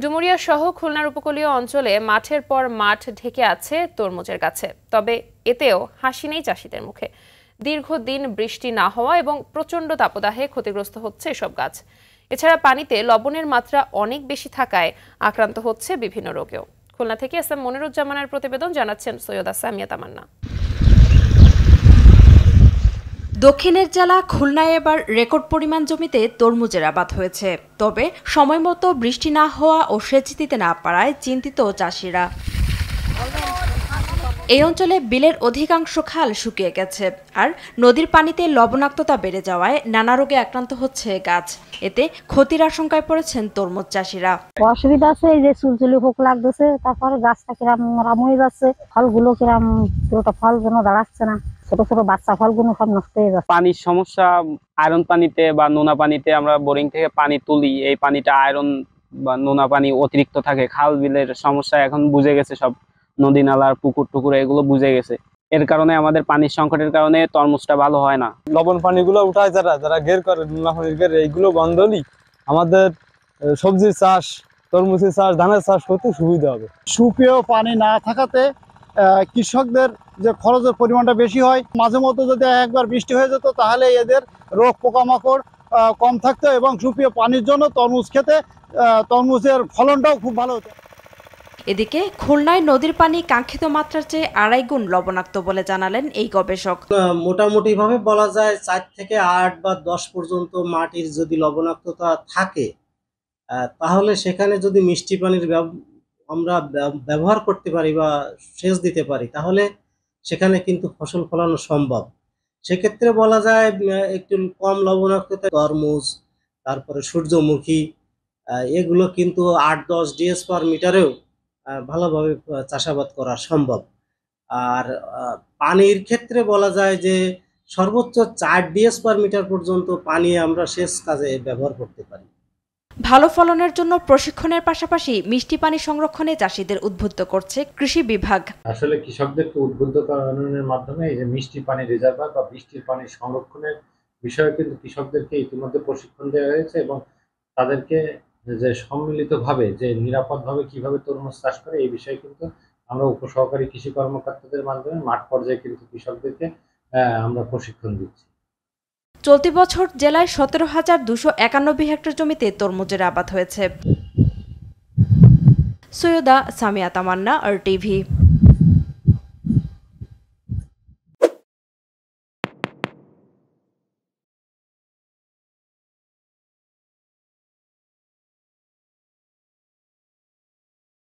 ডুমুরিয়া সহ খুলনার উপকূলীয় অঞ্চলে মাঠের পর মাঠ ঢেকে আছে তরমুজের গাছে। তবে এতেও হাসি নেই চাষিদের মুখে। দীর্ঘদিন বৃষ্টি না হওয়া এবং প্রচণ্ড তাপদাহে ক্ষতিগ্রস্ত হচ্ছে এসব গাছ। এছাড়া পানিতে লবণের মাত্রা অনেক বেশি থাকায় আক্রান্ত হচ্ছে বিভিন্ন রোগেও। খুলনা থেকে এস এম মনিরুজ্জামানের প্রতিবেদন, জানাচ্ছেন সৈয়দা সামিয়া তামান্না। দক্ষিণের জেলা খুলনায় এবার রেকর্ড পরিমাণ জমিতে তরমুজের আবাদ হয়েছে। তবে সময়মতো বৃষ্টি না হওয়া ও সেচ দিতে না পারায় চিন্তিত চাষিরা। এই অঞ্চলে বিলের অধিকাংশ খাল শুকিয়ে গেছে, আর নদীর পানিতে লবণাক্ততা বেড়ে যাওয়ায় নানা রোগে আক্রান্ত হচ্ছে গাছ। এতে ক্ষতির আশঙ্কায় পড়েছেন তরমুজ চাষিরা। অসুবিধা আছে, এই যে চুলচুলি পোক লাগতেছে, তারপরে গাছটা কিরাম রাম হয়ে যাচ্ছে, ফলগুলো কিরাম পুরোটা ফল যেন দাঁড়াচ্ছে না, ছোট ছোট বাচ্চা ফলগুলো সব নষ্ট হয়ে যাচ্ছে। পানির সমস্যা, আয়রন পানিতে বা নোনা পানিতে আমরা বোরিং থেকে পানি তুলি, এই পানিটা আয়রন বা নোনা পানি অতিরিক্ত থাকে। খাল বিলের সমস্যা এখন বুঝে গেছে, সব নদী নালার পুকুর টুকুর এগুলো বুঝে গেছে। এর কারণে আমাদের পানির সংকটের কারণে তরমুজটা ভালো হয় না। লবণ পানিগুলো উঠায় যারা ঘের করে, নোনা পানির ঘের, এইগুলো বন্ধ হলেই আমাদের সবজির চাষ, তরমুজের চাষ, ধানের চাষ করতে সুবিধা হবে। সুপেয় পানি না থাকাতে কৃষকদের যে খরচের পরিমাণটা বেশি হয়। মাঝে মধ্যে যদি একবার বৃষ্টি হয়ে যেত তাহলে এদের রোগ পোকামাকড় কম থাকতো এবং সুপেয় পানির জন্য তরমুজ খেতে তরমুজের ফলনটাও খুব ভালো হতো। এদিকে খুলনায় নদীর পানি কাঙ্ক্ষিত মাত্রার চেয়ে 2.5 গুণ লবণাক্ত বলে জানালেন এই গবেষক। মোটামুটি ভাবে বলা যায় 4 থেকে 8 বা 10 পর্যন্ত মাটির যদি লবণাক্ততা থাকে, তাহলে সেখানে যদি মিষ্টি পানির আমরা ব্যবহার করতে পারি বা সেচ দিতে পারি, তাহলে সেখানে কিন্তু ফসল ফলানো সম্ভব। সেক্ষেত্রে বলা যায় একটু কম লবণাক্ততা তরমুজ, তারপরে সূর্যমুখী, এগুলো কিন্তু 8-10 ডিএস পার মিটারেও ভালোভাবে চাষাবাদ করা সম্ভব। আর পানির ক্ষেত্রে বলা যায় যে সর্বোচ্চ 4 ডিএস পার মিটার পর্যন্ত পানি আমরা সেচ কাজে ব্যবহার করতে পারি। ভালো ফলনের জন্য প্রশিক্ষণের পাশাপাশি মিষ্টি পানি সংরক্ষণে চাষিদের উদ্বুদ্ধ করছে কৃষি বিভাগ। আসলে কৃষকদেরকে উদ্বুদ্ধ করানোর মাধ্যমে এই যে মিষ্টি পানি রিজার্ভার বা বৃষ্টির পানি সংরক্ষণের বিষয়ে কিন্তু কৃষকদেরকে ইতিমধ্যে প্রশিক্ষণ দেওয়া হয়েছে এবং তাদেরকে যে সম্মিলিতভাবে যে নিরাপদভাবে কিভাবে তরমুজ চাষ করে এই বিষয়ে কিন্তু আমরা উপসহকারী কৃষি কর্মকর্তাদের মাধ্যমে মাঠ পর্যায়ে কিন্তু কৃষকদেরকে আমরা প্রশিক্ষণ দিচ্ছি। চলতি বছর জেলায় 17,291 হেক্টর জমিতে তরমুজের আবাদ হয়েছে। সৈয়দা সামিয়া তামান্না, RTV।